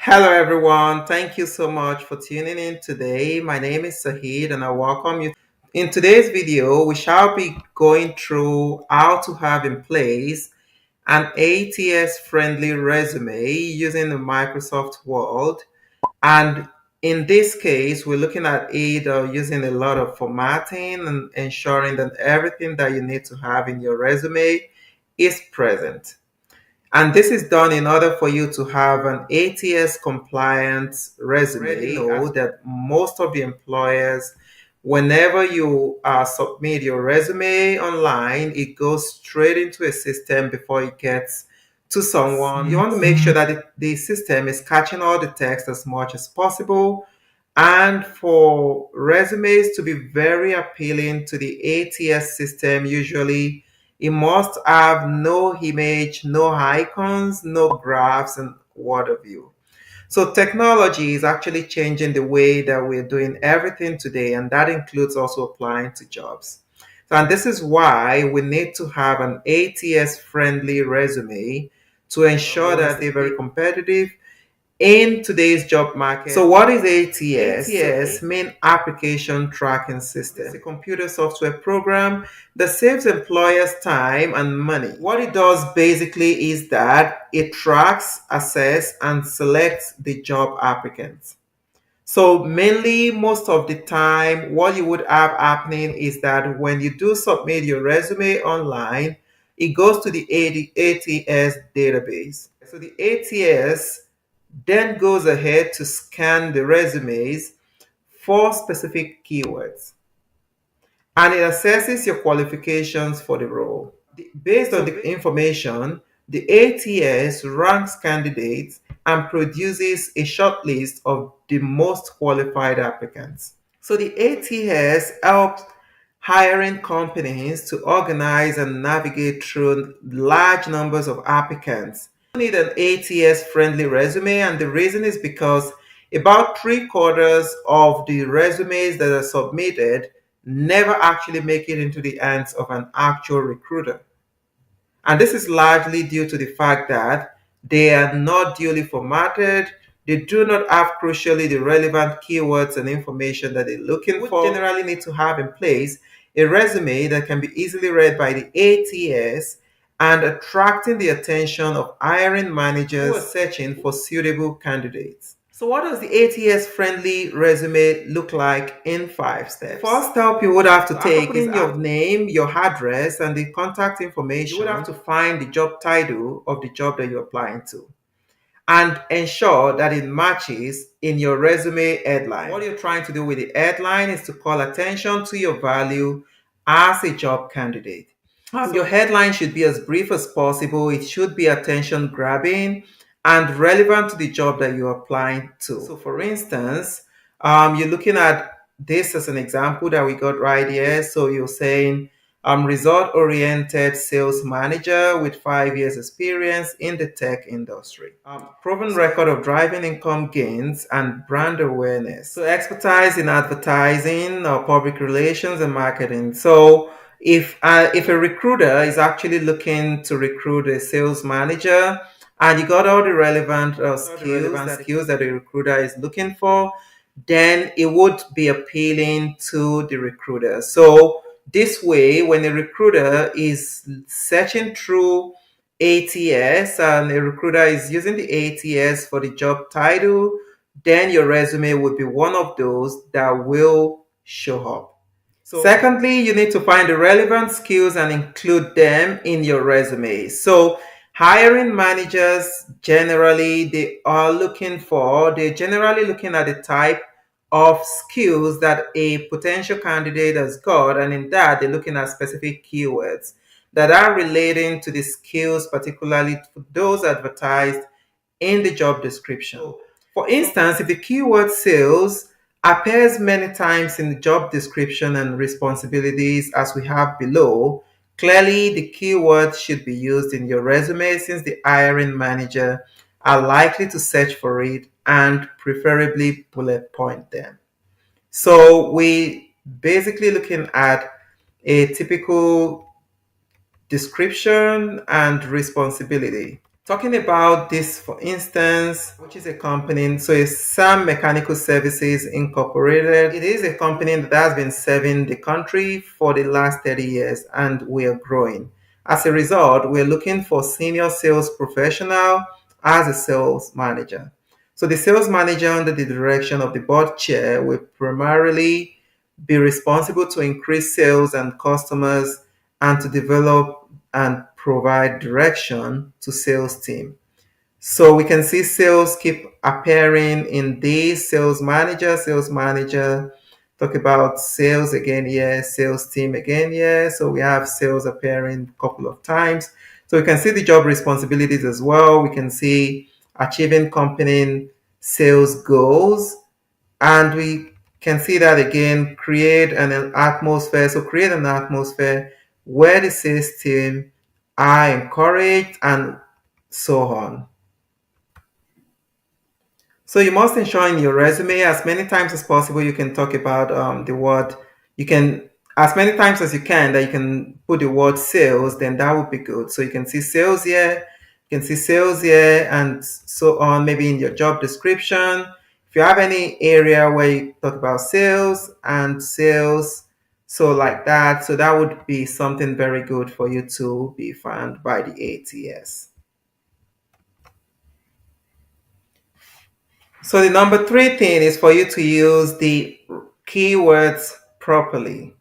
Hello, everyone. Thank you so much for tuning in today. My name is Sahid, and I welcome you. In today's video, we shall be going through how to have in place an ATS friendly resume using the Microsoft Word. And in this case, we're looking at either using a lot of formatting and ensuring that everything that you need to have in your resume is present. And this is done in order for you to have an ATS compliant resume. Already know that most of the employers, whenever you submit your resume online, it goes straight into a system before it gets to someone. You want to make sure that the system is catching all the text as much as possible. And for resumes to be very appealing to the ATS system, usually it must have no image, no icons, no graphs, and what have you. So technology is actually changing the way that we're doing everything today, and that includes also applying to jobs. And this is why we need to have an ATS friendly resume to ensure that they're very competitive in today's job market. So what is ATS? ATS means Application Tracking System. It's a computer software program that saves employers time and money. What it does basically is that it tracks, assesses, and selects the job applicants. So mainly most of the time, what you would have happening is that when you do submit your resume online, it goes to the ATS database. So the ATS then goes ahead to scan the resumes for specific keywords, and it assesses your qualifications for the role. Based on the information, the ATS ranks candidates and produces a short list of the most qualified applicants. So the ATS helps hiring companies to organize and navigate through large numbers of applicants. You need an ATS friendly resume, and the reason is because about 3/4 of the resumes that are submitted never actually make it into the hands of an actual recruiter. And this is largely due to the fact that they are not duly formatted. They do not have crucially the relevant keywords and information that they're looking for. Generally need to have in place a resume that can be easily read by the ATS and attracting the attention of hiring managers who are searching for suitable candidates. So what does the ATS friendly resume look like in 5 steps? First step you would have to take is your name, your address, and the contact information. You would have to find the job title of the job that you're applying to and ensure that it matches in your resume headline. What you're trying to do with the headline is to call attention to your value as a job candidate. Your headline should be as brief as possible. It should be attention grabbing and relevant to the job that you're applying to. So, for instance, you're looking at this as an example that we got right here. So, you're saying, result oriented sales manager with 5 years experience in the tech industry. Proven record of driving income gains and brand awareness. So, expertise in advertising, public relations, and marketing. So, if a recruiter is actually looking to recruit a sales manager and you got all the relevant skills that a recruiter is looking for, then it would be appealing to the recruiter. So this way, when a recruiter is searching through ATS and a recruiter is using the ATS for the job title, then your resume would be one of those that will show up. So, secondly, you need to find the relevant skills and include them in your resume. So hiring managers generally they're generally looking at the type of skills that a potential candidate has got, and in that they're looking at specific keywords that are relating to the skills, particularly for those advertised in the job description. For instance, if the keyword sales appears many times in the job description and responsibilities as we have below, clearly the keyword should be used in your resume since the hiring manager are likely to search for it and preferably bullet point them. So we basically looking at a typical description and responsibility. Talking about this, for instance, which is a company, so it's Sam Mechanical Services Incorporated. It is a company that has been serving the country for the last 30 years and we are growing. As a result, we're looking for senior sales professional as a sales manager. So the sales manager under the direction of the board chair will primarily be responsible to increase sales and customers and to develop and provide direction to sales team. So we can see sales keep appearing in these sales manager, talk about sales again here, sales team again here. So we have sales appearing a couple of times. So we can see the job responsibilities as well. We can see achieving company sales goals, and we can see that again, create an atmosphere. So create an atmosphere where the sales team are encouraged and so on. So you must ensure in your resume as many times as possible you can talk about the word, you can, as many times as you can, that you can put the word sales, then that would be good. So you can see sales here, you can see sales here, and so on, maybe in your job description. If you have any area where you talk about sales and sales, so like that, so that would be something very good for you to be found by the ATS. So the number three thing is for you to use the keywords properly.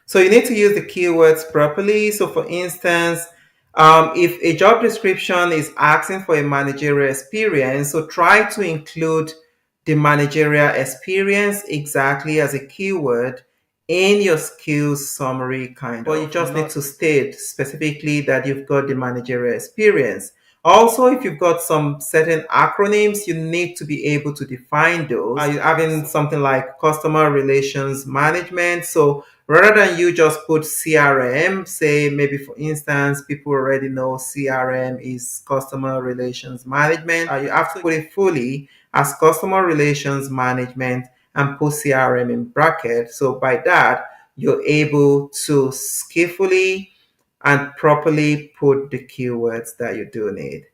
So you need to use the keywords properly. So for instance, if a job description is asking for a managerial experience, so try to include the managerial experience exactly as a keyword in your skills summary kind of. But you just need to state specifically that you've got the managerial experience. Also, if you've got some certain acronyms, you need to be able to define those. Are you having something like customer relations management? So rather than you just put CRM, say maybe for instance, people already know CRM is customer relations management. You have to put it fully as customer relations management and put CRM in bracket. So by that, you're able to skillfully and properly put the keywords that you do need.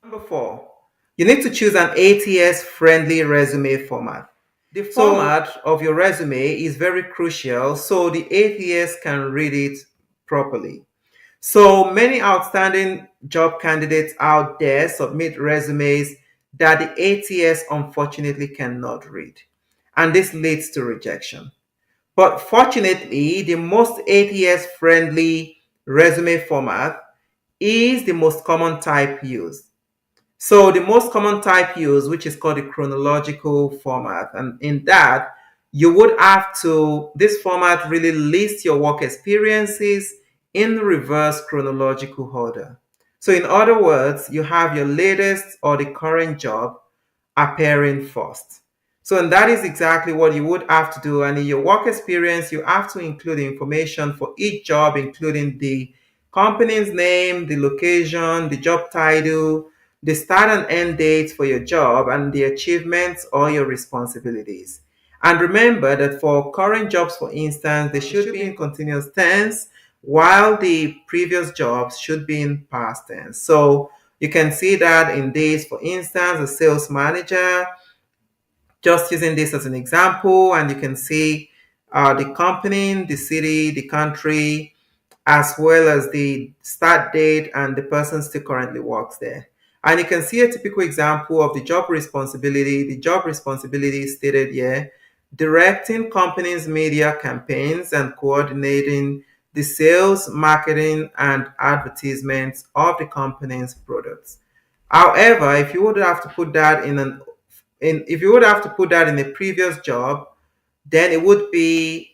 Number four, you need to choose an ATS friendly resume format. The format of your resume is very crucial so the ATS can read it properly. So many outstanding job candidates out there submit resumes that the ATS unfortunately cannot read, and this leads to rejection. But fortunately, the most ATS friendly resume format is the most common type used. So the most common type used, which is called the chronological format, and in that you would have to, this format really lists your work experiences in reverse chronological order. So in other words, you have your latest or the current job appearing first. So, and that is exactly what you would have to do. And in your work experience, you have to include information for each job, including the company's name, the location, the job title, the start and end dates for your job, and the achievements or your responsibilities. And remember that for current jobs, for instance, they should be in continuous tense, while the previous jobs should be in past tense. So you can see that in this, for instance, a sales manager, just using this as an example, and you can see the company, the city, the country, as well as the start date and the person still currently works there. And you can see a typical example of the job responsibility. The job responsibility is stated here: directing companies' media campaigns and coordinating the sales, marketing, and advertisements of the company's products. However, if you would have to put that if you would have to put that in a previous job, then it would be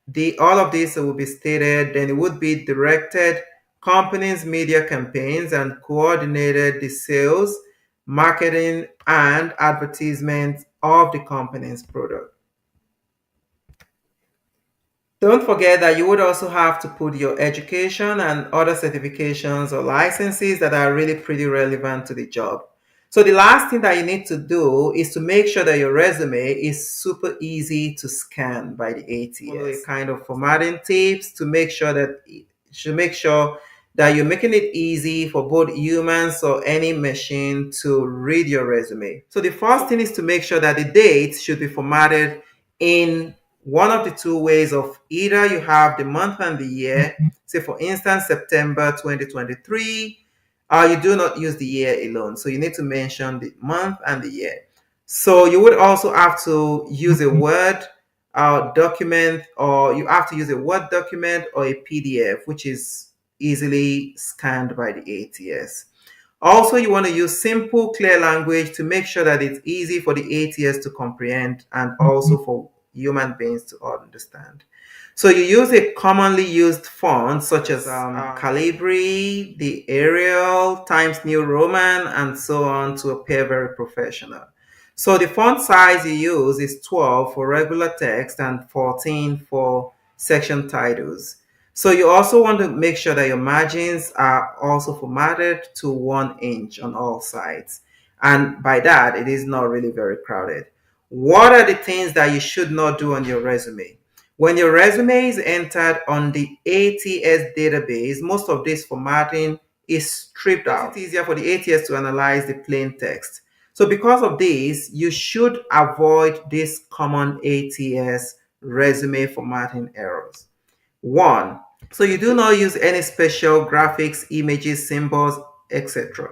the all of this will be stated, then it would be directed companies media campaigns and coordinated the sales, marketing, and advertisement of the company's product. Don't forget that you would also have to put your education and other certifications or licenses that are really pretty relevant to the job. So the last thing that you need to do is to make sure that your resume is super easy to scan by the ATS. Follow a kind of formatting tips to make sure that you're making it easy for both humans or any machine to read your resume. So the first thing is to make sure that the dates should be formatted in one of the two ways of either you have the month and the year, say for instance, September 2023, you do not use the year alone. So you need to mention the month and the year. So you would also have to use a Word document, or you have to use a Word document or a PDF, which is easily scanned by the ATS. Also, you want to use simple, clear language to make sure that it's easy for the ATS to comprehend and also for human beings to understand. So you use a commonly used font such as Calibri, the Arial, Times New Roman, and so on to appear very professional. So the font size you use is 12 for regular text and 14 for section titles. So you also want to make sure that your margins are also formatted to 1 inch on all sides. And by that, it is not really very crowded. What are the things that you should not do on your resume? When your resume is entered on the ATS database, most of this formatting is stripped out. It's easier for the ATS to analyze the plain text. So because of this, you should avoid these common ATS resume formatting errors. One, so you do not use any special graphics, images, symbols, etc.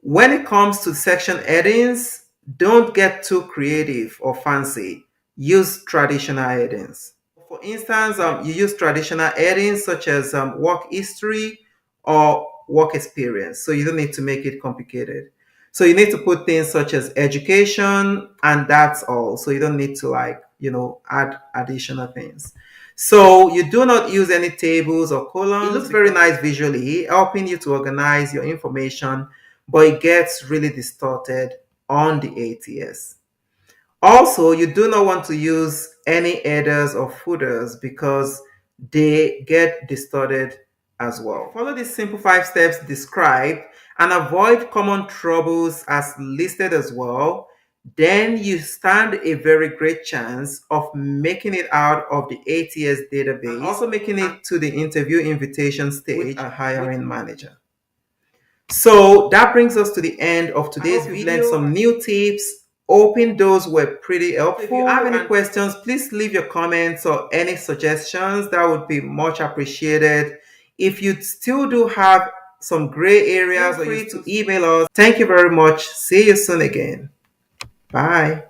When it comes to section headings, don't get too creative or fancy. Use traditional headings. For instance, you use traditional headings such as work history or work experience. So you don't need to make it complicated. So you need to put things such as education, and that's all. So you don't need to add additional things. So you do not use any tables or columns. It looks very nice visually, helping you to organize your information, but it gets really distorted on the ATS. Also, you do not want to use any headers or footers because they get distorted as well. Follow the simple 5 steps described and avoid common troubles as listed as well. Then you stand a very great chance of making it out of the ATS database, and also making it to the interview invitation stage with a hiring manager. So that brings us to the end of today's video. We've learned some new tips. Hoping those were pretty helpful. If you have any questions, please leave your comments or any suggestions. That would be much appreciated. If you still do have some gray areas, feel free to email us. Thank you very much. See you soon again. Bye.